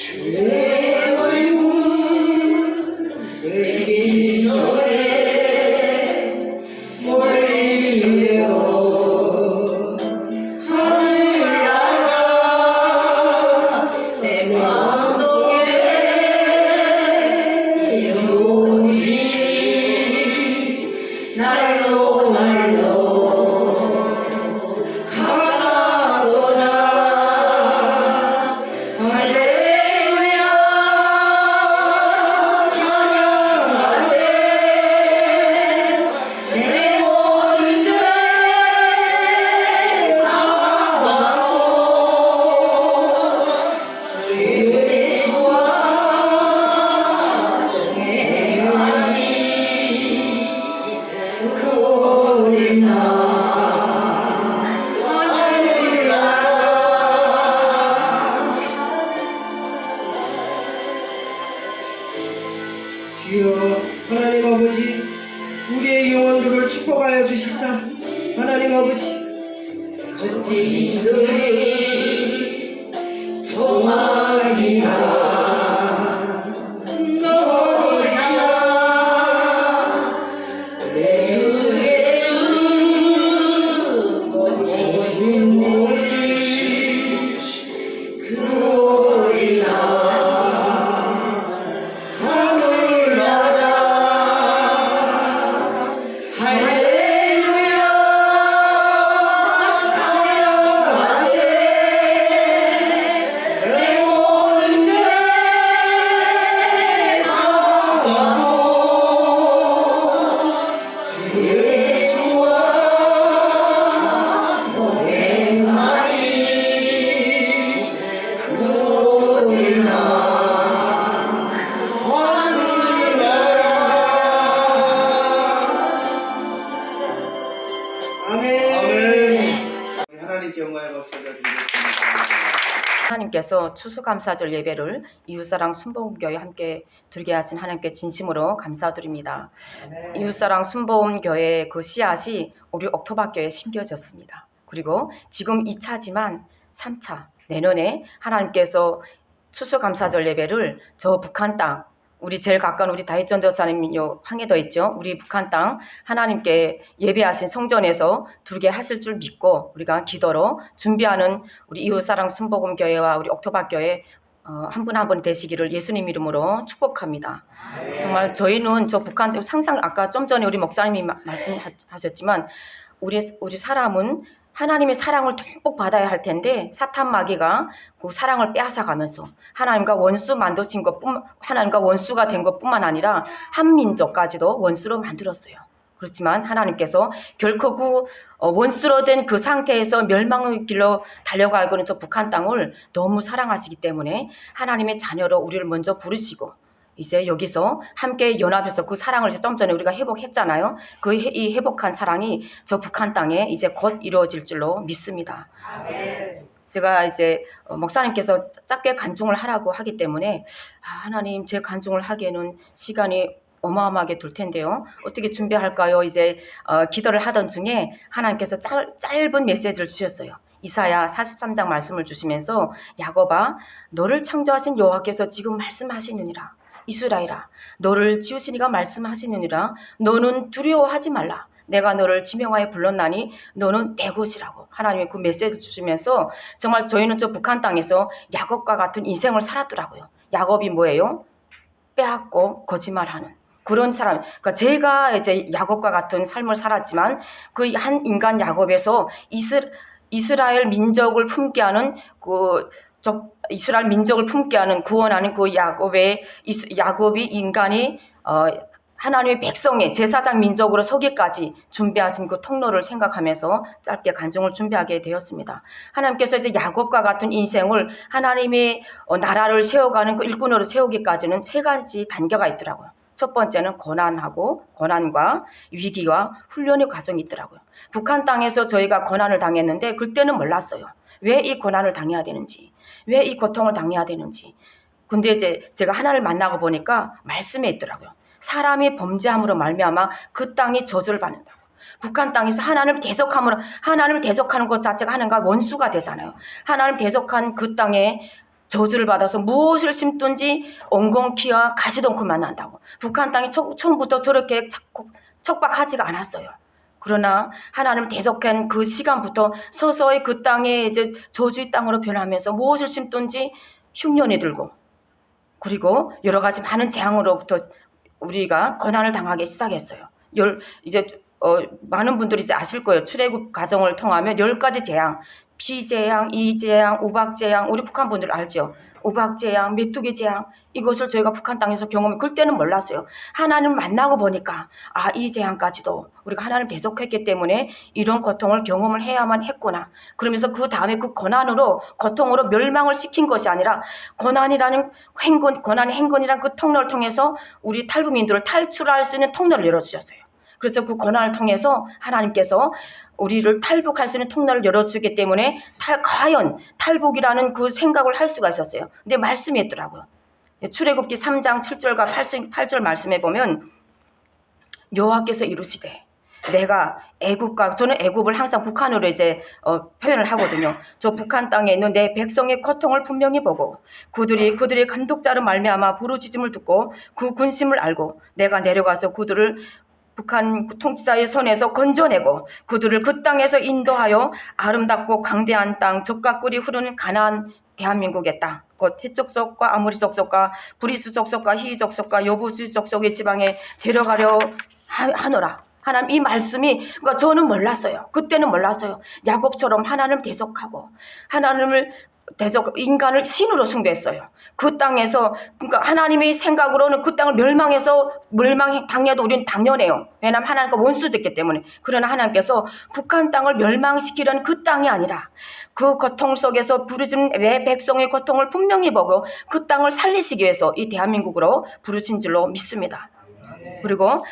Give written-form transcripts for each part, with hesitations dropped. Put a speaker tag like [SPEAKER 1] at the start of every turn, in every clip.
[SPEAKER 1] 주의 얼굴 내리기 전에 몰리려 하늘나라 내 마음속에 오지 날로
[SPEAKER 2] 주여 하나님 아버지 우리의 영혼들을 축복하여 주시사 하나님 아버지
[SPEAKER 1] 거짓들이 정하리라 너를 향하 내 주의 주 모신 그리라
[SPEAKER 3] 하나님께서 추수감사절 예배를 이웃사랑 순복음교회 함께 드리게 하신 하나님께 진심으로 감사드립니다. 이웃사랑 순복음교회 그 씨앗이 우리 옥토바교회에 심겨졌습니다. 그리고 지금 2차지만 3차 내년에 하나님께서 추수감사절 예배를 저 북한 땅 우리 제일 가까운 우리 다윗 전도사님 황해도 있죠. 우리 북한 땅 하나님께 예배하신 성전에서 두게 하실 줄 믿고 우리가 기도로 준비하는 우리 이웃사랑 순복음교회와 우리 옥토바교회 한 분 한 분 되시기를 예수님 이름으로 축복합니다. 정말 저희는 저 북한 상상 아까 좀 전에 우리 목사님이 말씀하셨지만 우리 사람은 하나님의 사랑을 듬뿍 받아야 할 텐데 사탄 마귀가 그 사랑을 빼앗아가면서 하나님과 원수 만드신 하나님과 원수가 된 것뿐만 아니라 한 민족까지도 원수로 만들었어요. 그렇지만 하나님께서 결코 그 원수로 된 그 상태에서 멸망의 길로 달려가고 있는 저 북한 땅을 너무 사랑하시기 때문에 하나님의 자녀로 우리를 먼저 부르시고 이제 여기서 함께 연합해서 그 사랑을 이제 좀 전에 우리가 회복했잖아요. 이 회복한 사랑이 저 북한 땅에 이제 곧 이루어질 줄로 믿습니다. 제가 이제 목사님께서 짧게 간증을 하라고 하기 때문에 하나님 제 간증을 하기에는 시간이 어마어마하게 들 텐데요. 어떻게 준비할까요? 이제 기도를 하던 중에 하나님께서 짧은 메시지를 주셨어요. 이사야 43장 말씀을 주시면서 야곱아 너를 창조하신 여호와께서 지금 말씀하시느니라. 이스라엘아 너를 지으신 이가 말씀하시느니라. 너는 두려워하지 말라. 내가 너를 지명하여 불렀나니 너는 내 것이라고 하나님의 그 메시지를 주시면서 정말 저희는 저 북한 땅에서 야곱과 같은 인생을 살았더라고요. 야곱이 뭐예요? 빼앗고 거짓말하는 그런 사람. 그러니까 제가 이제 야곱과 같은 삶을 살았지만 그 한 인간 야곱에서 이스라엘 민족을 품게 하는 이스라엘 민족을 품게 하는 구원하는 그 야곱이 인간이 하나님의 백성의 제사장 민족으로 서기까지 준비하신 그 통로를 생각하면서 짧게 간증을 준비하게 되었습니다. 하나님께서 이제 야곱과 같은 인생을 하나님의 나라를 세워가는 그 일꾼으로 세우기까지는 3가지 단계가 있더라고요. 첫 번째는 고난과 위기와 훈련의 과정이 있더라고요. 북한 땅에서 저희가 고난을 당했는데 그때는 몰랐어요. 왜 이 고난을 당해야 되는지, 왜 이 고통을 당해야 되는지. 근데 이제 제가 하나님을 만나고 보니까 말씀에 있더라고요. 사람이 범죄함으로 말미암아 그 땅이 저주를 받는다고. 북한 땅에서 하나님을 대적하는 것 자체가 하나님과 원수가 되잖아요. 하나님 대적한 그 땅에 저주를 받아서 무엇을 심든지 엉겅퀴와 가시덩굴만 난다고. 북한 땅이 처음부터 저렇게 척박하지가 않았어요. 그러나 하나님 대적한 그 시간부터 서서히 그 땅에 이제 저주의 땅으로 변하면서 무엇을 심든지 흉년이 들고, 그리고 여러 가지 많은 재앙으로부터 우리가 고난을 당하기 시작했어요. 이제 많은 분들이 이제 아실 거예요. 출애굽 과정을 통하면 10가지 재앙, 피재앙, 이재앙, 우박재앙, 우리 북한 분들 알죠? 우박재앙, 메뚜기 재앙, 이것을 저희가 북한 땅에서 경험해. 그때는 몰랐어요. 하나님 만나고 보니까 이 재앙까지도 우리가 하나님 대적했기 때문에 이런 고통을 경험을 해야만 했구나. 그러면서 그 다음에 그 고통으로 멸망을 시킨 것이 아니라 고난의 행군이란 그 통로를 통해서 우리 탈북민들을 탈출할 수 있는 통로를 열어주셨어요. 그래서 그 고난을 통해서 하나님께서 우리를 탈북할 수 있는 통로를 열어주기 때문에 과연 탈북이라는 그 생각을 할 수가 있었어요. 근데 말씀이 있더라고요. 출애굽기 3장 7절과 8절 말씀에 보면 여호와께서 이루시되 내가 저는 애굽을 항상 북한으로 이제 표현을 하거든요. 저 북한 땅에 있는 내 백성의 고통을 분명히 보고 그들이 감독자로 말미암아 부르짖음을 듣고 그 군심을 알고 내가 내려가서 그들을 북한 통치자의 손에서 건져내고 그들을 그 땅에서 인도하여 아름답고 광대한 땅, 젖과 꿀이 흐르는 가나안 대한민국의 땅, 곧 헷 족속과 아모리 족속과 브리스 족속과 히위 족속과 여부수 족속의 지방에 데려가려 하노라. 하나님 이 말씀이, 그러니까 저는 몰랐어요. 그때는 몰랐어요. 야곱처럼 하나님을 대적하고 인간을 신으로 숭배했어요. 그 땅에서, 그러니까 하나님의 생각으로는 그 땅을 멸망당해도 우리는 당연해요. 왜냐하면 하나님과 원수됐기 때문에. 그러나 하나님께서 북한 땅을 멸망시키려는 그 땅이 아니라 그 고통 속에서 부르짖는 내 백성의 고통을 분명히 보고 그 땅을 살리시기 위해서 이 대한민국으로 부르신 줄로 믿습니다. 그리고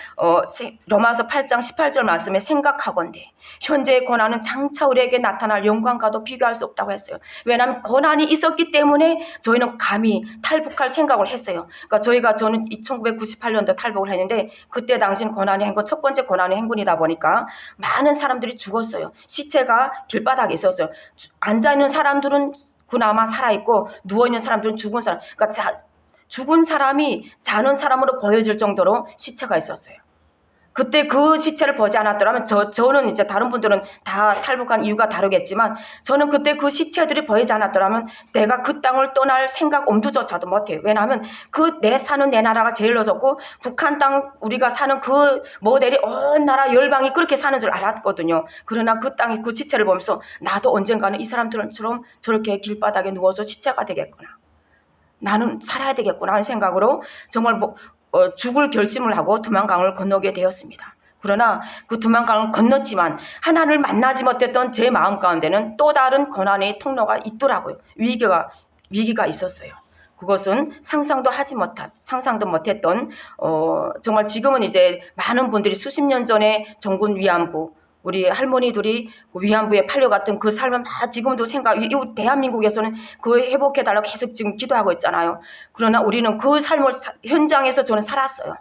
[SPEAKER 3] 로마서 8장 18절 말씀에 생각하건대 현재의 고난은 장차 우리에게 나타날 영광과도 비교할 수 없다고 했어요. 왜냐하면 고난이 있었기 때문에 저희는 감히 탈북할 생각을 했어요. 그러니까 저는 1998년도 탈북을 했는데 그때 당시는 첫 번째 고난의 행군이다 보니까 많은 사람들이 죽었어요. 시체가 길바닥에 있었어요. 앉아있는 사람들은 그나마 살아있고 누워있는 사람들은 죽은 사람, 그러니까 죽은 사람이 자는 사람으로 보여질 정도로 시체가 있었어요. 그때 그 시체를 보지 않았더라면 저는 이제 다른 분들은 다 탈북한 이유가 다르겠지만 저는 그때 그 시체들이 보이지 않았더라면 내가 그 땅을 떠날 생각 엄두조차도 못해요. 왜냐하면 사는 내 나라가 제일 어졌고 북한 땅 우리가 사는 그 모델이 온 나라 열방이 그렇게 사는 줄 알았거든요. 그러나 그 땅이 그 시체를 보면서 나도 언젠가는 이 사람들처럼 저렇게 길바닥에 누워서 시체가 되겠구나. 나는 살아야 되겠구나 하는 생각으로 정말 죽을 결심을 하고 두만강을 건너게 되었습니다. 그러나 그 두만강을 건넜지만 하나님을 만나지 못했던 제 마음 가운데는 또 다른 고난의 통로가 있더라고요. 위기가 있었어요. 그것은 상상도 못했던 정말 지금은 이제 많은 분들이 수십 년 전에 정군 위안부 우리 할머니들이 위안부에 팔려갔던 그 삶은 지금도 이 대한민국에서는 그 회복해달라고 계속 지금 기도하고 있잖아요. 그러나 우리는 그 삶을 현장에서 저는 살았어요.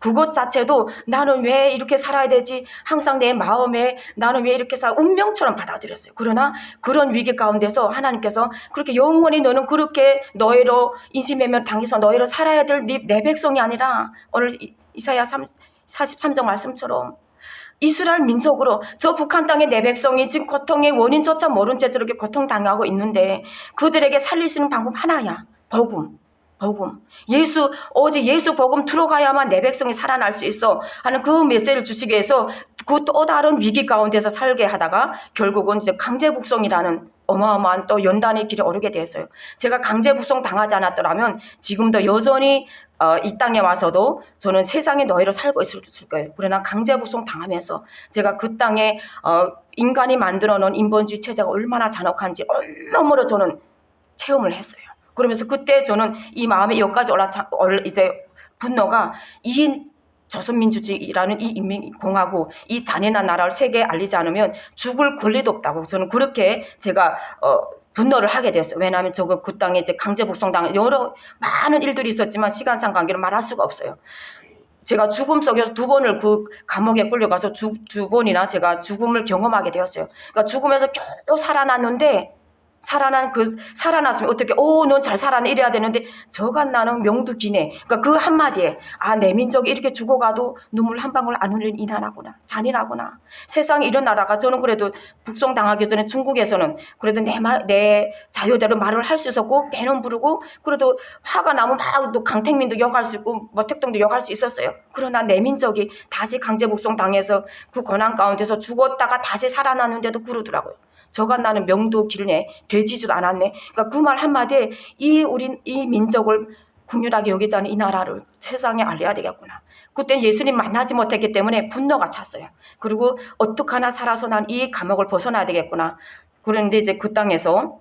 [SPEAKER 3] 그것 자체도 나는 왜 이렇게 살아야 되지? 항상 내 마음에 나는 왜 이렇게 운명처럼 받아들였어요. 그러나 그런 위기 가운데서 하나님께서 그렇게 영원히 너는 그렇게 너희로 인신매매를 당해서 너희로 살아야 될 내 백성이 아니라 오늘 이사야 43장 말씀처럼 이스라엘 민족으로 저 북한 땅의 내 백성이 지금 고통의 원인조차 모른 채 저렇게 고통당하고 있는데 그들에게 살리시는 방법 하나야. 복음. 오직 예수 복음 들어가야만 내 백성이 살아날 수 있어 하는 그 메시지를 주시기 위해서 그 또 다른 위기 가운데서 살게 하다가 결국은 이제 강제 북송이라는 어마어마한 또 연단의 길에 오르게 되었어요. 제가 강제 북송 당하지 않았더라면 지금도 여전히 이 땅에 와서도 저는 세상에 너희로 살고 있을 거예요. 그러나 강제 북송 당하면서 제가 그 땅에 인간이 만들어 놓은 인본주의 체제가 얼마나 잔혹한지 얼마나 저는 체험을 했어요. 그러면서 그때 저는 이 마음에 여기까지 이제 분노가 이 조선민주주의라는 이 인민공화국 이 잔인한 나라를 세계에 알리지 않으면 죽을 권리도 없다고 저는 그렇게 제가 분노를 하게 되었어요. 왜냐하면 그 땅에 이제 강제 북송당 여러 많은 일들이 있었지만 시간상 관계로 말할 수가 없어요. 제가 죽음 속에서 2번을 그 감옥에 끌려가서 두 번이나 제가 죽음을 경험하게 되었어요. 그러니까 죽음에서 겨우 살아났는데 살아났으면 어떻게, 넌 잘 살아나 이래야 되는데, 저간 나는 명두기네. 그러니까 그 한마디에, 내 민족이 이렇게 죽어가도 눈물 한 방울 안 흘린 이 나라구나. 잔인하구나. 세상에 이런 나라가, 저는 그래도 북송당하기 전에 중국에서는 그래도 내 자유대로 말을 할 수 있었고, 배는 부르고, 그래도 화가 나면 막 또 강택민도 욕할 수 있고, 모택동도 욕할 수 있었어요. 그러나 내 민족이 다시 강제 북송당해서 그 고난 가운데서 죽었다가 다시 살아났는데도 그러더라고요. 저간 나는 명도 길네, 되지도 않았네. 그러니까 그 말 한마디에 이 민족을 국률하게 여기지 않은 이 나라를 세상에 알려야 되겠구나. 그때는 예수님 만나지 못했기 때문에 분노가 찼어요. 그리고 어떡하나 살아서 난 이 감옥을 벗어나야 되겠구나. 그런데 이제 그 땅에서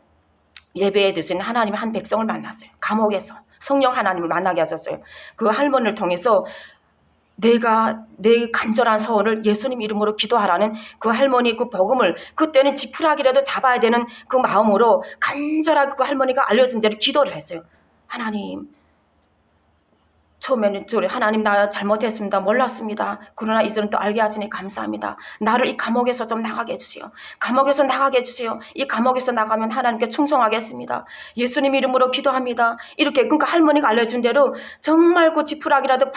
[SPEAKER 3] 예배에 드신 하나님의 한 백성을 만났어요. 감옥에서 성령 하나님을 만나게 하셨어요. 그 할머니를 통해서 내가 내 간절한 소원을 예수님 이름으로 기도하라는 그 할머니 그 복음을, 그때는 지푸라기라도 잡아야 되는 그 마음으로 간절하게 그 할머니가 알려준 대로 기도를 했어요. 하나님, 처음에는 하나님 나 잘못했습니다. 몰랐습니다. 그러나 이제는 또 알게 하시니 감사합니다. 나를 이 감옥에서 좀 나가게 해주세요. 감옥에서 나가게 해주세요. 이 감옥에서 나가면 하나님께 충성하겠습니다. 예수님 이름으로 기도합니다. 이렇게, 그러니까 할머니가 알려준 대로 정말 그 지푸라기라도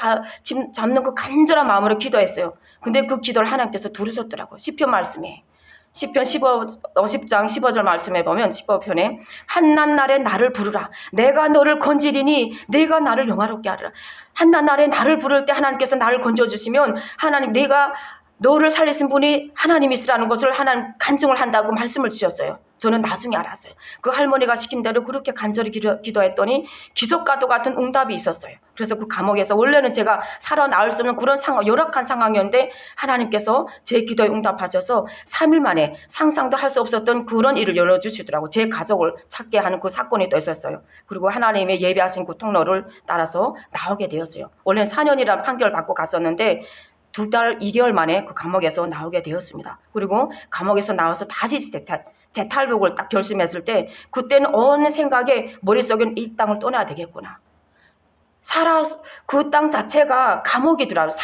[SPEAKER 3] 잡는 그 간절한 마음으로 기도했어요. 근데 그 기도를 하나님께서 들으셨더라고요. 시편 말씀에. 시편 50장 15절 말씀에 보면 15편에 한낱 날에 나를 부르라. 내가 너를 건지리니 내가 나를 영화롭게 하리라. 한낱 날에 나를 부를 때 하나님께서 나를 건져주시면 하나님, 내가 너를 살리신 분이 하나님이시라는 것을 하나님 간증을 한다고 말씀을 주셨어요. 저는 나중에 알았어요. 그 할머니가 시킨 대로 그렇게 간절히 기도했더니 기적과도 같은 응답이 있었어요. 그래서 그 감옥에서, 원래는 제가 살아나올 수 없는 그런 열악한 상황이었는데 하나님께서 제 기도에 응답하셔서 3일 만에 상상도 할 수 없었던 그런 일을 열어주시더라고요. 제 가족을 찾게 하는 그 사건이 또 있었어요. 그리고 하나님의 예배하신 그 통로를 따라서 나오게 되었어요. 원래는 4년이라는 판결을 받고 갔었는데 2달 2개월 만에 그 감옥에서 나오게 되었습니다. 그리고 감옥에서 나와서 다시 재탈북을 딱 결심했을 때, 그때는 어느 생각에 머릿속엔 이 땅을 떠나야 되겠구나. 그 땅 자체가 감옥이더라고요.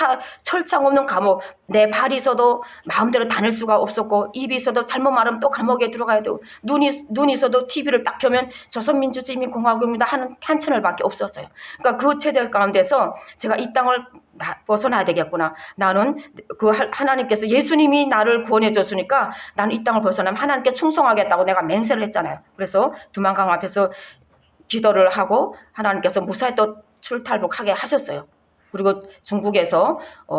[SPEAKER 3] 철창 없는 감옥. 내 발이 있어도 마음대로 다닐 수가 없었고, 입이 있어도 잘못 말하면 또 감옥에 들어가야 되고, 눈이 있어도 TV를 딱 켜면 조선민주주의인민공화국입니다 하는 한 채널밖에 없었어요. 그러니까 그 체제 가운데서 제가 이 땅을 벗어나야 되겠구나. 나는 하나님께서, 예수님이 나를 구원해 줬으니까 나는 이 땅을 벗어나면 하나님께 충성하겠다고 내가 맹세를 했잖아요. 그래서 두만강 앞에서 기도를 하고 하나님께서 무사히 또 출탈북하게 하셨어요. 그리고 중국에서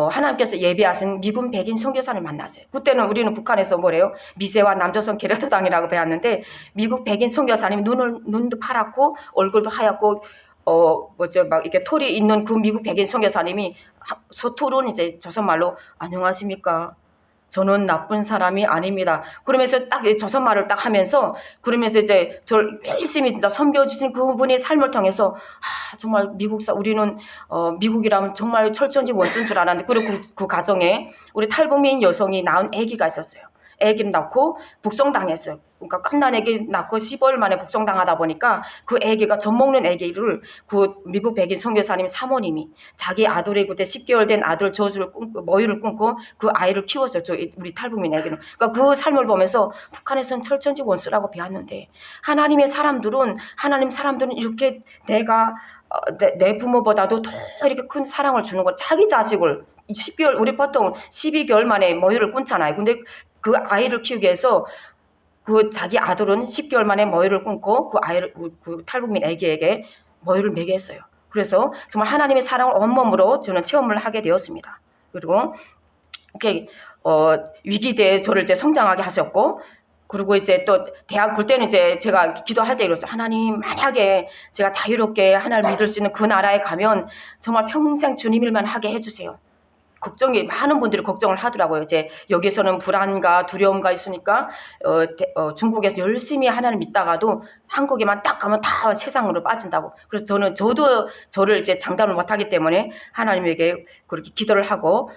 [SPEAKER 3] 하나님께서 예비하신 미군 백인 선교사를 만났어요. 그때는 우리는 북한에서 뭐래요? 미제와 남조선 게르토당이라고 배웠는데, 미국 백인 선교사님이 눈도 파랗고 얼굴도 하얗고 막 이렇게 털이 있는 그 미국 백인 선교사님이 서투른 이제 조선말로 안녕하십니까? 저는 나쁜 사람이 아닙니다. 그러면서 딱 조선말을 딱 하면서, 그러면서 이제 저를 열심히 진짜 섬겨주신 그분의 삶을 통해서, 정말 우리는 미국이라면 정말 철천지 원수인 줄 알았는데, 그리고 그 가정에 우리 탈북민 여성이 낳은 아기가 있었어요. 아기를 낳고 북송당했어요. 그러니까 갓난 아기 낳고 15일 만에 북송당하다 보니까 그 아기가 젖 먹는 아기를 그 미국 백인 선교사님 사모님이 자기 아들이 그때 10개월 된 아들 모유를 끊고 그 아이를 키웠어요. 우리 탈북민 아기는. 그러니까 그 삶을 보면서 북한에서는 철천지 원수라고 배웠는데, 하나님 사람들은 이렇게 내 부모보다도 더 이렇게 큰 사랑을 주는 거. 자기 자식을 10개월, 우리 보통 12개월 만에 모유를 끊잖아요. 근데 그 아이를 키우기 위해서 그 자기 아들은 10개월 만에 모유를 끊고 그 탈북민 아기에게 모유를 먹게 했어요. 그래서 정말 하나님의 사랑을 온몸으로 저는 체험을 하게 되었습니다. 그리고 이렇게 위기대에 저를 이제 성장하게 하셨고, 그리고 이제 또 그때는 이제 제가 기도할 때 이랬어요. 하나님, 만약에 제가 자유롭게 하나님을 믿을 수 있는 그 나라에 가면 정말 평생 주님 일만 하게 해주세요. 많은 분들이 걱정을 하더라고요. 이제 여기서는 불안과 두려움과 있으니까 중국에서 열심히 하나님 믿다가도 한국에만 딱 가면 다 세상으로 빠진다고. 그래서 저도 저를 이제 장담을 못하기 때문에 하나님에게 그렇게 기도를 하고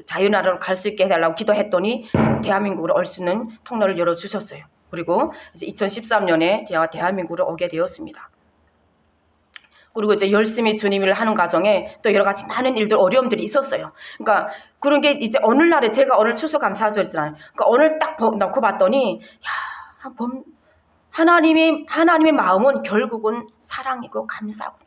[SPEAKER 3] 자유나라로 갈 수 있게 해달라고 기도했더니 대한민국으로 올 수 있는 통로를 열어주셨어요. 그리고 이제 2013년에 제가 대한민국으로 오게 되었습니다. 그리고 이제 열심히 주님을 하는 과정에 또 여러 가지 많은 일들, 어려움들이 있었어요. 그러니까 그런 게 이제 오늘날에 제가 오늘 추수감사절이잖아요. 그러니까 오늘 딱 넣고 봤더니, 하나님의 마음은 결국은 사랑이고 감사구나.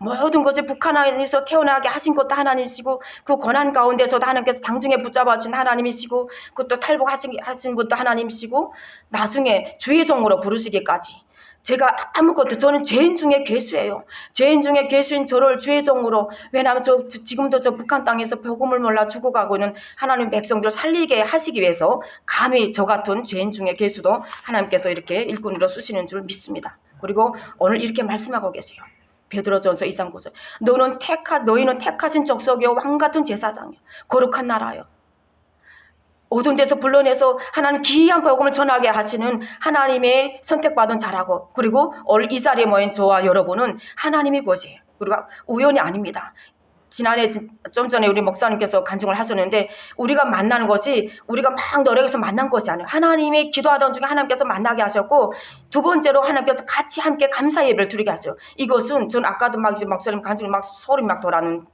[SPEAKER 3] 모든 것을 북한에서 태어나게 하신 것도 하나님이시고 그 고난 가운데서도 하나님께서 장중에 붙잡아 주신 하나님이시고 그것도 탈북하신 분도 하나님이시고 나중에 주의 종으로 부르시기까지 제가 아무것도 저는 죄인 중에 괴수예요. 죄인 중에 괴수인 저를 주의 종으로 왜냐하면 지금도 저 북한 땅에서 복음을 몰라 죽어가고 있는 하나님 백성들을 살리게 하시기 위해서 감히 저 같은 죄인 중에 괴수도 하나님께서 이렇게 일꾼으로 쓰시는 줄 믿습니다. 그리고 오늘 이렇게 말씀하고 계세요. 베드로전서 2장 9절 너희는 택하신 족속이요 왕같은 제사장이요 거룩한 나라요 어두운 데서 불러내서 하나님 귀한 복음을 전하게 하시는 하나님의 선택받은 자라고 그리고 오늘 이 자리에 모인 저와 여러분은 하나님의 것이에요. 그리고 우연이 아닙니다. 지난해 좀 전에 우리 목사님께서 간증을 하셨는데 우리가 만나는 것이 우리가 막 노력해서 만난 것이 아니에요. 하나님이 기도하던 중에 하나님께서 만나게 하셨고 두 번째로 하나님께서 같이 함께 감사 예배를 드리게 하셔요. 이것은 전 아까도 막 이제 목사님 간증을 막 소리 막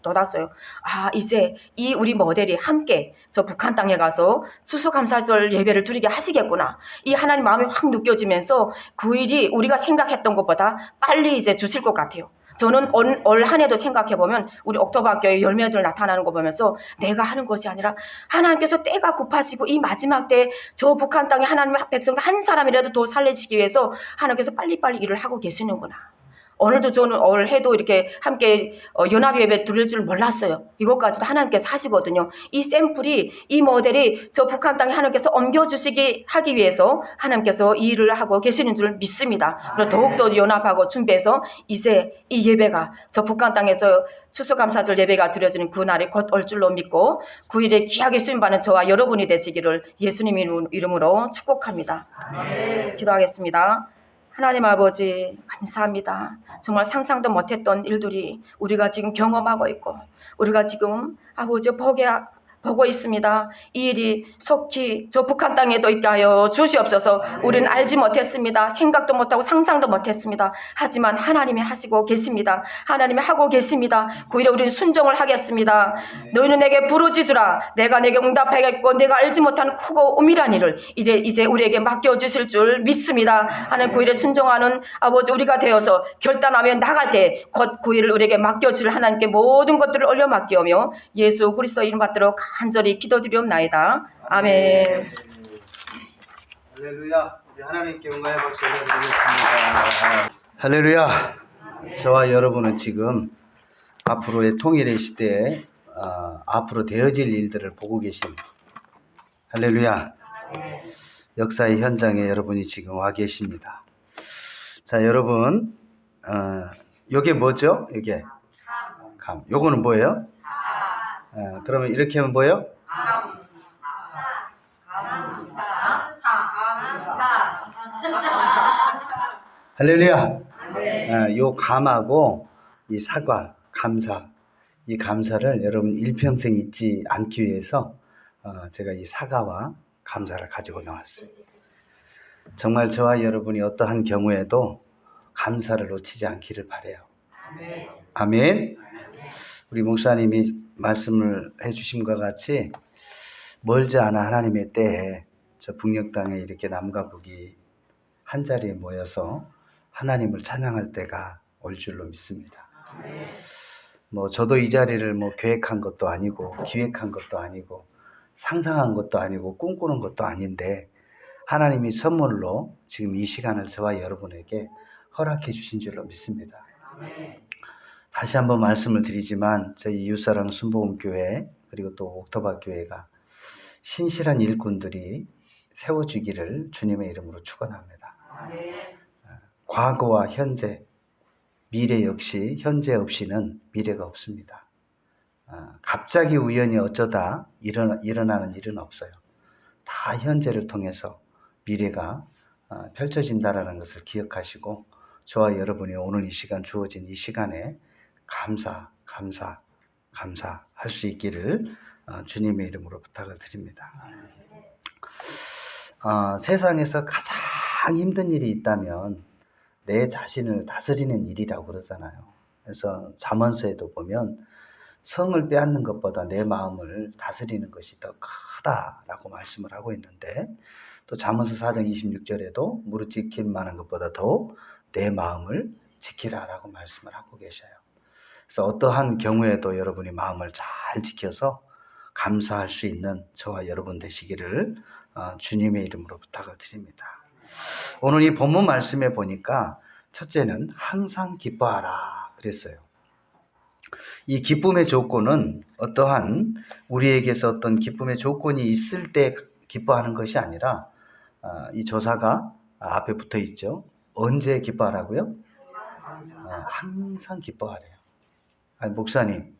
[SPEAKER 3] 돋았어요. 아 이제 이 우리 모델이 함께 저 북한 땅에 가서 추수감사절 예배를 드리게 하시겠구나. 이 하나님 마음이 확 느껴지면서 그 일이 우리가 생각했던 것보다 빨리 이제 주실 것 같아요. 저는 올 한 해도 생각해보면 우리 옥토버교회 열매들 나타나는 거 보면서 내가 하는 것이 아니라 하나님께서 때가 급하시고 이 마지막 때에 저 북한 땅에 하나님의 백성 한 사람이라도 더 살리시기 위해서 하나님께서 빨리빨리 일을 하고 계시는구나. 오늘도 저는 올 해도 이렇게 함께 연합 예배 드릴 줄 몰랐어요. 이것까지도 하나님께서 하시거든요. 이 샘플이 이 모델이 저 북한 땅에 하나님께서 옮겨주시기 하기 위해서 하나님께서 이 일을 하고 계시는 줄 믿습니다. 그래서 더욱더 연합하고 준비해서 이제 이 예배가 저 북한 땅에서 추수감사절 예배가 드려지는 그날이 곧 올 줄로 믿고 그 일에 귀하게 쓰임받는 저와 여러분이 되시기를 예수님 이름으로 축복합니다. 기도하겠습니다. 하나님 아버지 감사합니다. 정말 상상도 못했던 일들이 우리가 지금 경험하고 있고 우리가 지금 아버지 보고 있습니다. 이 일이 속히 저 북한 땅에도 있게 하여 주시옵소서. 우리는 알지 못했습니다. 생각도 못하고 상상도 못했습니다. 하지만 하나님이 하시고 계십니다. 하나님이 하고 계십니다. 그 일에 우리는 순종을 하겠습니다. 너희는 내게 부르짖으라. 내가 내게 응답하겠고 내가 알지 못하는 크고 은밀한 일을 이제 우리에게 맡겨주실 줄 믿습니다. 하나님 그 일에 순종하는 아버지 우리가 되어서 결단하며 나갈 때 곧 그 일을 우리에게 맡겨줄 하나님께 모든 것들을 올려 맡기오며 예수 그리스도 이름 받들어 간절히 기도드리옵나이다. 아멘.
[SPEAKER 4] 할렐루야. 우리 하나님께 영광의 박수 올려드리겠습니다. 할렐루야. 저와 여러분은 지금 앞으로의 통일의 시대에 앞으로 되어질 일들을 보고 계십니다. 할렐루야. 역사의 현장에 여러분이 지금 와 계십니다. 자, 여러분, 요게 뭐죠? 이게 감. 요거는 뭐예요? 그러면 이렇게 하면 뭐예요? 할렐루야. 요 감하고 이 사과, 감사, 이 감사를 여러분 일평생 잊지 않기 위해서 제가 이 사과와 감사를 가지고 나왔어요. 정말 저와 여러분이 어떠한 경우에도 감사를 놓치지 않기를 바라요. 아멘. 우리 목사님이 말씀을 해주심과 같이 멀지 않아 하나님의 때에 저 북녘 땅에 이렇게 남과 북이 한 자리에 모여서 하나님을 찬양할 때가 올 줄로 믿습니다. 뭐 저도 이 자리를 뭐 계획한 것도 아니고 기획한 것도 아니고 상상한 것도 아니고 꿈꾸는 것도 아닌데 하나님이 선물로 지금 이 시간을 저와 여러분에게 허락해 주신 줄로 믿습니다. 다시 한번 말씀을 드리지만 저희 이웃사랑 순복음교회 그리고 또 옥토버교회가 신실한 일꾼들이 세워주기를 주님의 이름으로 축원합니다. 과거와 현재, 미래 역시 현재 없이는 미래가 없습니다. 갑자기 우연히 어쩌다 일어나는 일은 없어요. 다 현재를 통해서 미래가 펼쳐진다라는 것을 기억하시고 저와 여러분이 오늘 이 시간 주어진 이 시간에 감사할 수 있기를 주님의 이름으로 부탁을 드립니다. 세상에서 가장 힘든 일이 있다면 내 자신을 다스리는 일이라고 그러잖아요. 그래서 잠언서에도 보면 성을 빼앗는 것보다 내 마음을 다스리는 것이 더 크다라고 말씀을 하고 있는데 또 잠언서 4장 26절에도 무릇 지킬 만한 것보다 더욱 내 마음을 지키라라고 말씀을 하고 계셔요. 그래서 어떠한 경우에도 여러분이 마음을 잘 지켜서 감사할 수 있는 저와 여러분 되시기를 주님의 이름으로 부탁을 드립니다. 오늘 이 본문 말씀에 보니까 첫째는 항상 기뻐하라 그랬어요. 이 기쁨의 조건은 어떠한 우리에게서 어떤 기쁨의 조건이 있을 때 기뻐하는 것이 아니라 이 조사가 앞에 붙어 있죠. 언제 기뻐하라고요? 항상 기뻐하래요. 아니, 목사님,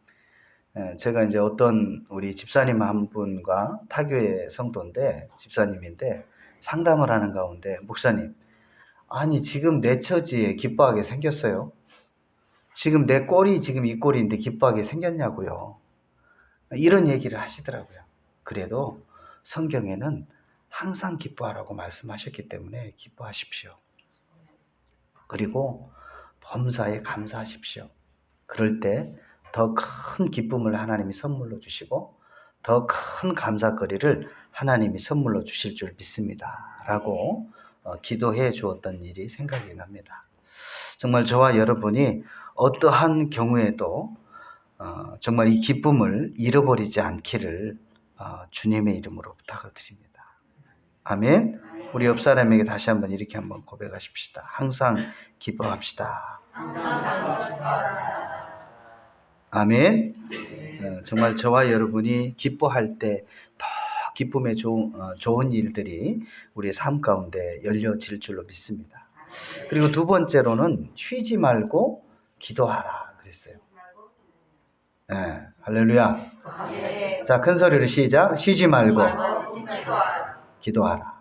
[SPEAKER 4] 제가 이제 어떤 우리 집사님 한 분과 타교의 성도인데 집사님인데 상담을 하는 가운데 목사님, 아니 지금 내 처지에 기뻐하게 생겼어요. 지금 내 꼴이 지금 이 꼴인데 기뻐하게 생겼냐고요. 이런 얘기를 하시더라고요. 그래도 성경에는 항상 기뻐하라고 말씀하셨기 때문에 기뻐하십시오. 그리고 범사에 감사하십시오. 그럴 때 더 큰 기쁨을 하나님이 선물로 주시고 더 큰 감사거리를 하나님이 선물로 주실 줄 믿습니다. 라고 기도해 주었던 일이 생각이 납니다. 정말 저와 여러분이 어떠한 경우에도 정말 이 기쁨을 잃어버리지 않기를 주님의 이름으로 부탁을 드립니다. 아멘. 우리 옆 사람에게 다시 한번 이렇게 한번 고백하십시다. 항상 기뻐합시다. 아멘. 정말 저와 여러분이 기뻐할 때 더 기쁨의 좋은 일들이 우리의 삶 가운데 열려질 줄로 믿습니다. 그리고 두 번째로는 쉬지 말고 기도하라 그랬어요. 네, 할렐루야. 자, 큰 소리로 시작. 쉬지 말고 기도하라.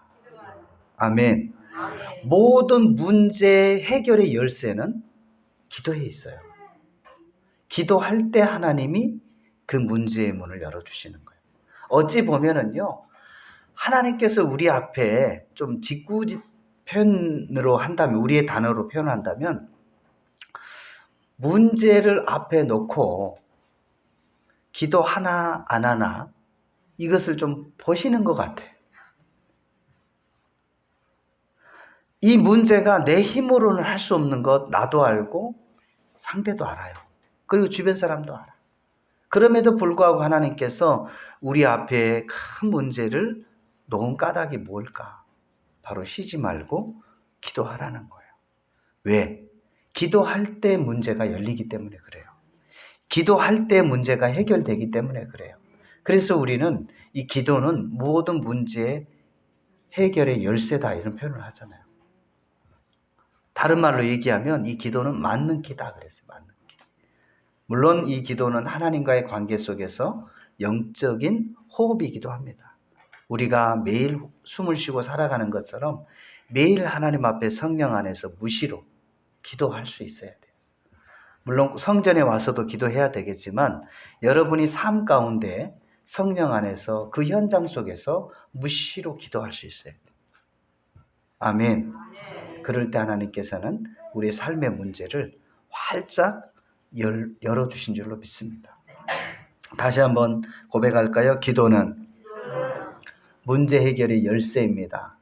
[SPEAKER 4] 아멘. 모든 문제 해결의 열쇠는 기도에 있어요. 기도할 때 하나님이 그 문제의 문을 열어주시는 거예요. 어찌 보면은요, 하나님께서 우리 앞에 좀 표현으로 한다면, 우리의 단어로 표현한다면, 문제를 앞에 놓고 기도 하나 안 하나 이것을 좀 보시는 것 같아. 이 문제가 내 힘으로는 할 수 없는 것 나도 알고 상대도 알아요. 그리고 주변 사람도 알아. 그럼에도 불구하고 하나님께서 우리 앞에 큰 문제를 놓은 까닭이 뭘까? 바로 쉬지 말고 기도하라는 거예요. 왜? 기도할 때 문제가 열리기 때문에 그래요. 기도할 때 문제가 해결되기 때문에 그래요. 그래서 우리는 이 기도는 모든 문제의 해결의 열쇠다 이런 표현을 하잖아요. 다른 말로 얘기하면 이 기도는 맞는 기다 그랬어요. 맞는 기. 물론 이 기도는 하나님과의 관계 속에서 영적인 호흡이기도 합니다. 우리가 매일 숨을 쉬고 살아가는 것처럼 매일 하나님 앞에 성령 안에서 무시로 기도할 수 있어야 돼요. 물론 성전에 와서도 기도해야 되겠지만 여러분이 삶 가운데 성령 안에서 그 현장 속에서 무시로 기도할 수 있어야 돼요. 아멘. 그럴 때 하나님께서는 우리의 삶의 문제를 활짝 열어주신 줄로 믿습니다. 다시 한번 고백할까요? 기도는 문제 해결의 열쇠입니다.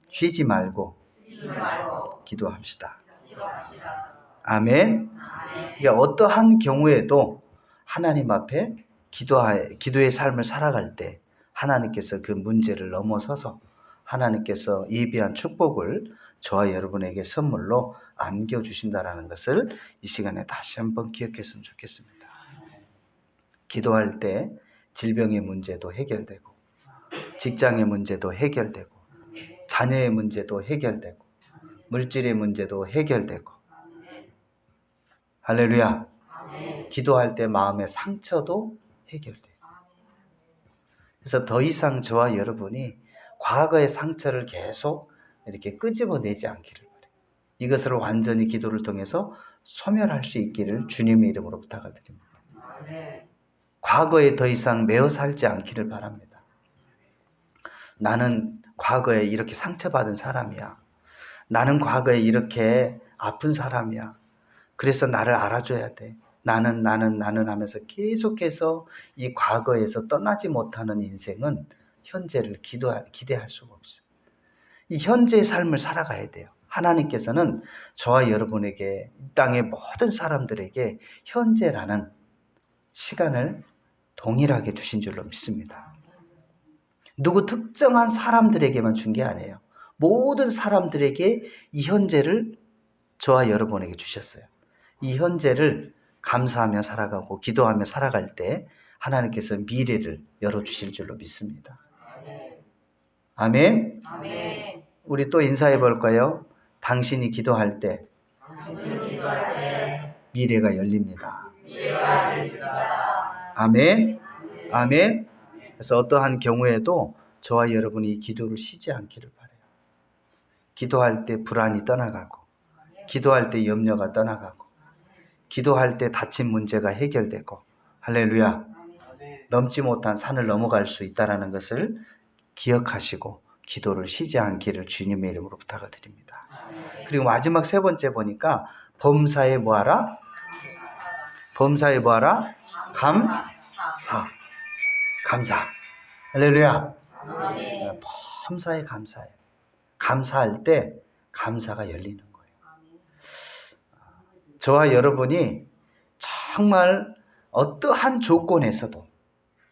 [SPEAKER 4] 쉬지 말고 기도합시다. 아멘. 그러니까 어떠한 경우에도 하나님 앞에 기도의 삶을 살아갈 때 하나님께서 그 문제를 넘어서서 하나님께서 예비한 축복을 저와 여러분에게 선물로 안겨주신다는 것을 이 시간에 다시 한번 기억했으면 좋겠습니다. 기도할 때 질병의 문제도 해결되고 직장의 문제도 해결되고 자녀의 문제도 해결되고 물질의 문제도 해결되고 할렐루야. 기도할 때 마음의 상처도 해결돼요. 그래서 더 이상 저와 여러분이 과거의 상처를 계속 이렇게 끄집어내지 않기를 바라요. 이것을 완전히 기도를 통해서 소멸할 수 있기를 주님의 이름으로 부탁을 드립니다. 과거에 더 이상 매어 살지 않기를 바랍니다. 나는 과거에 이렇게 상처받은 사람이야. 나는 과거에 이렇게 아픈 사람이야. 그래서 나를 알아줘야 돼. 나는 하면서 계속해서 이 과거에서 떠나지 못하는 인생은 현재를 기대할 수가 없어요. 이 현재의 삶을 살아가야 돼요. 하나님께서는 저와 여러분에게, 이 땅의 모든 사람들에게 현재라는 시간을 동일하게 주신 줄로 믿습니다. 누구 특정한 사람들에게만 준 게 아니에요. 모든 사람들에게 이 현재를 저와 여러분에게 주셨어요. 이 현재를 감사하며 살아가고 기도하며 살아갈 때 하나님께서 미래를 열어주실 줄로 믿습니다. 아멘.
[SPEAKER 3] 아멘.
[SPEAKER 4] 우리 또 인사해 볼까요? 당신이 기도할 때 미래가 열립니다. 아멘. 아멘. 그래서 어떠한 경우에도 저와 여러분이 이 기도를 쉬지 않기를 바라요. 기도할 때 불안이 떠나가고, 기도할 때 염려가 떠나가고, 기도할 때 다친 문제가 해결되고, 할렐루야. 넘지 못한 산을 넘어갈 수 있다는 것을 기억하시고 기도를 쉬지 않기를 주님의 이름으로 부탁을 드립니다. 그리고 마지막 세 번째 보니까 범사에 뭐하라? 범사에 뭐하라? 감사. 할렐루야. 범사에 감사해. 감사할 때 감사가 열리는 거예요. 저와 여러분이 정말 어떠한 조건에서도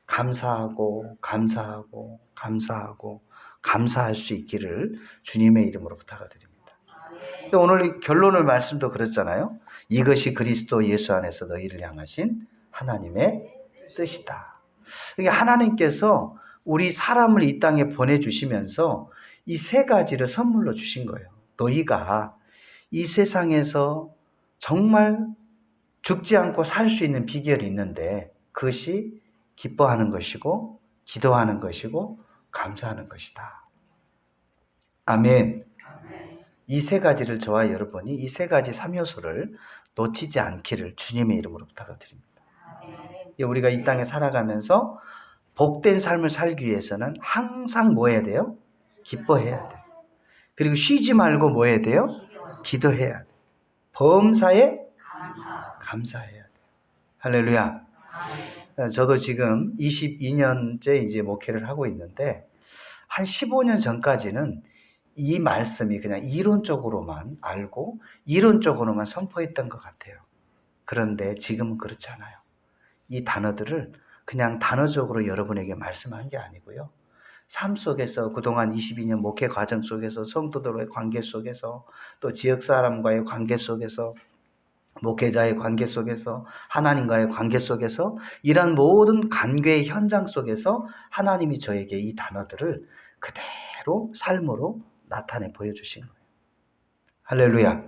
[SPEAKER 4] 감사하고 감사할 수 있기를 주님의 이름으로 부탁을 드립니다. 오늘 결론을 말씀도 그랬잖아요. 이것이 그리스도 예수 안에서 너희를 향하신 하나님의 뜻이다. 이게 하나님께서 우리 사람을 이 땅에 보내주시면서 이 세 가지를 선물로 주신 거예요. 너희가 이 세상에서 정말 죽지 않고 살 수 있는 비결이 있는데 그것이 기뻐하는 것이고 기도하는 것이고 감사하는 것이다. 아멘. 이 세 가지를 저와 여러분이 이 세 가지 3요소를 놓치지 않기를 주님의 이름으로 부탁을 드립니다. 우리가 이 땅에 살아가면서 복된 삶을 살기 위해서는 항상 뭐 해야 돼요? 기뻐해야 돼요. 그리고 쉬지 말고 뭐 해야 돼요? 기도해야 돼요. 범사에 감사해야 돼요. 할렐루야. 저도 지금 22년째 이제 목회를 하고 있는데 한 15년 전까지는 이 말씀이 그냥 이론적으로만 알고 이론적으로만 선포했던 것 같아요. 그런데 지금은 그렇지 않아요. 이 단어들을 그냥 단어적으로 여러분에게 말씀한 게 아니고요. 삶 속에서 그동안 22년 목회 과정 속에서 성도들과의 관계 속에서 또 지역 사람과의 관계 속에서 목회자의 관계 속에서 하나님과의 관계 속에서 이런 모든 관계의 현장 속에서 하나님이 저에게 이 단어들을 그대로 삶으로 나타내 보여주신 거예요. 할렐루야.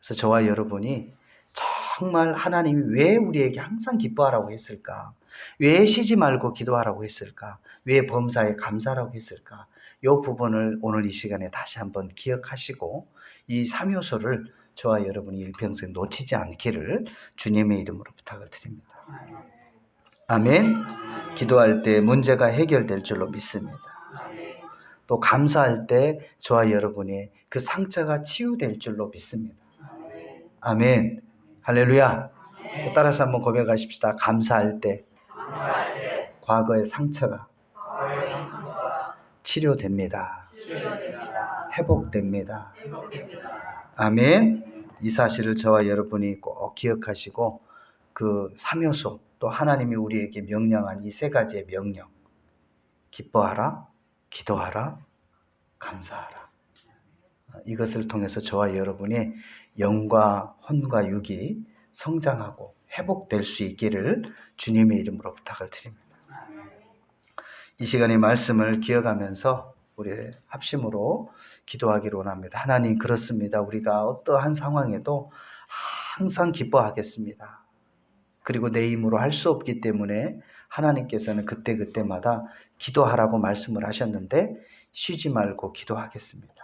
[SPEAKER 4] 그래서 저와 여러분이 정말 하나님이 왜 우리에게 항상 기뻐하라고 했을까? 왜 쉬지 말고 기도하라고 했을까? 왜 범사에 감사하라고 했을까? 이 부분을 오늘 이 시간에 다시 한번 기억하시고 이 3요소를 저와 여러분이 일평생 놓치지 않기를 주님의 이름으로 부탁을 드립니다. 아멘. 기도할 때 문제가 해결될 줄로 믿습니다. 또 감사할 때 저와 여러분이 그 상처가 치유될 줄로 믿습니다. 아멘. 할렐루야. 따라서 한번 고백하십시다. 감사할 때 과거의 상처가 치료됩니다. 회복됩니다. 아멘. 이 사실을 저와 여러분이 꼭 기억하시고 그 3요소 또 하나님이 우리에게 명령한 이 세 가지의 명령, 기뻐하라, 기도하라, 감사하라, 이것을 통해서 저와 여러분의 영과 혼과 육이 성장하고 회복될 수 있기를 주님의 이름으로 부탁을 드립니다. 이 시간의 말씀을 기억하면서 우리 합심으로 기도하기를 원합니다. 하나님, 그렇습니다. 우리가 어떠한 상황에도 항상 기뻐하겠습니다. 그리고 내 힘으로 할 수 없기 때문에 하나님께서는 그때그때마다 기도하라고 말씀을 하셨는데 쉬지 말고 기도하겠습니다.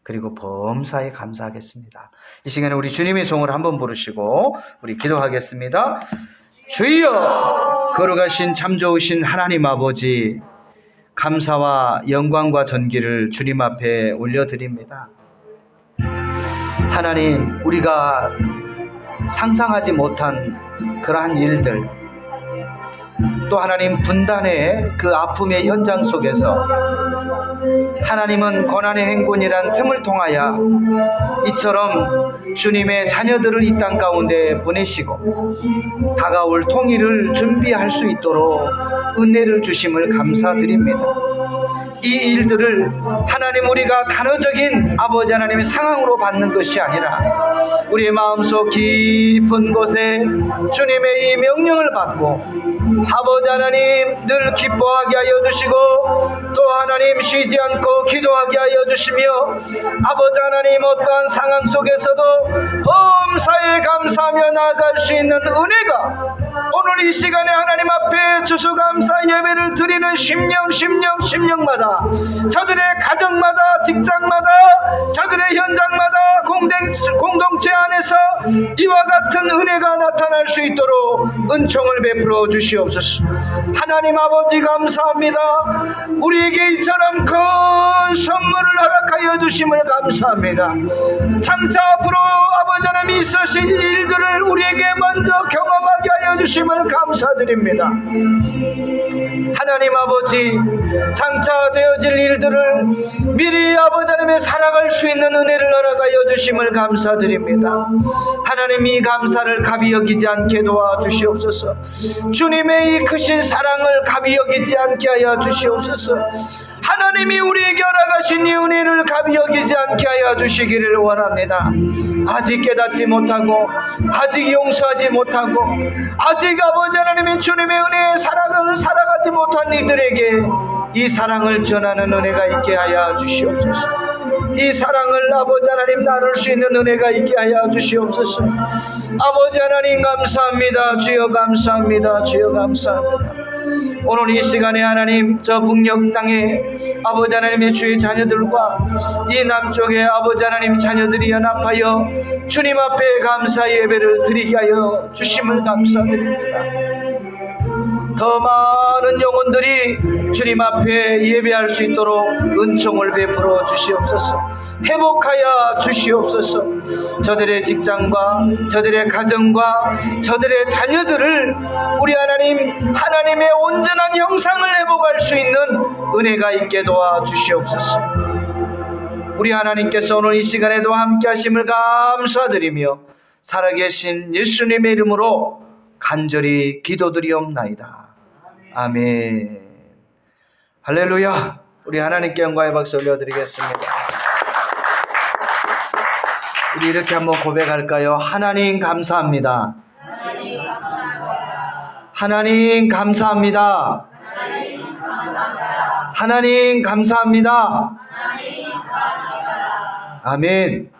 [SPEAKER 4] 그리고 범사에 감사하겠습니다. 이 시간에 우리 주님의 종을 한번 부르시고 우리 기도하겠습니다. 주여, 걸어가신 참 좋으신 하나님 아버지, 감사와 영광과 존귀를 주님 앞에 올려드립니다. 하나님, 우리가 상상하지 못한 그러한 일들, 또 하나님 분단의 그 아픔의 현장 속에서 하나님은 고난의 행군이란 틈을 통하여 이처럼 주님의 자녀들을 이 땅 가운데 보내시고 다가올 통일을 준비할 수 있도록 은혜를 주심을 감사드립니다. 이 일들을 하나님 우리가 단어적인 아버지 하나님의 상황으로 받는 것이 아니라 우리의 마음속 깊은 곳에 주님의 이 명령을 받고 아버지 하나님 늘 기뻐하게 하여 주시고 또 하나님 쉬지 않고 기도하게 하여 주시며 아버지 하나님 어떠한 상황 속에서도 범사에 감사하며 나아갈 수 있는 은혜가 오늘 이 시간에 하나님 앞에 추수감사 예배를 드리는 심령마다 저들의 가정마다 직장마다 저들의 현장마다 공동체 안에서 이와 같은 은혜가 나타날 수 있도록 은총을 베풀어 주시옵소서. 하나님 아버지 감사합니다. 우리에게 이처럼 큰 선물을 허락하여 주심을 감사합니다. 장차 앞으로 아버지 하나님이 있으신 일들을 우리에게 먼저 경험하게 하여 주심을 감사드립니다. 하나님 아버지 장차 되어질 일들을 미리 아버지 하나님의 살아갈 수 있는 은혜를 허락하여 주심을 감사드립니다. 하나님 이 감사를 가비 여기지 않게 도와주시옵소서. 주님의 이 크신 사랑을 가비 여기지 않게 하여 주시옵소서. 하나님이 우리에게 허락하신 이 은혜를 가비 여기지 않게 하여 주시기를 원합니다. 아직 깨닫지 못하고 아직 용서하지 못하고 아직 아버지 하나님의 주님의 은혜의 사랑을 살아가지 못한 이들에게 이 사랑을 전하는 은혜가 있게 하여 주시옵소서. 이 사랑을 아버지 하나님 나눌 수 있는 은혜가 있게 하여 주시옵소서. 아버지 하나님 감사합니다. 주여 감사합니다. 주여 감사합니다. 오늘 이 시간에 하나님 저 북녘 땅에 아버지 하나님의 주의 자녀들과 이 남쪽의 아버지 하나님 자녀들이 연합하여 주님 앞에 감사 예배를 드리게 하여 주심을 감사드립니다. 더 많은 영혼들이 주님 앞에 예배할 수 있도록 은총을 베풀어 주시옵소서. 회복하여 주시옵소서. 저들의 직장과 저들의 가정과 저들의 자녀들을 우리 하나님의 온전한 형상을 회복할 수 있는 은혜가 있게 도와 주시옵소서. 우리 하나님께서 오늘 이 시간에도 함께 하심을 감사드리며 살아계신 예수님의 이름으로 간절히 기도드리옵나이다. 아멘. 할렐루야. 우리 하나님께 영광의 박수 올려드리겠습니다. 우리 이렇게 한번 고백할까요? 하나님 감사합니다. 하나님 감사합니다. 하나님 감사합니다. 아멘.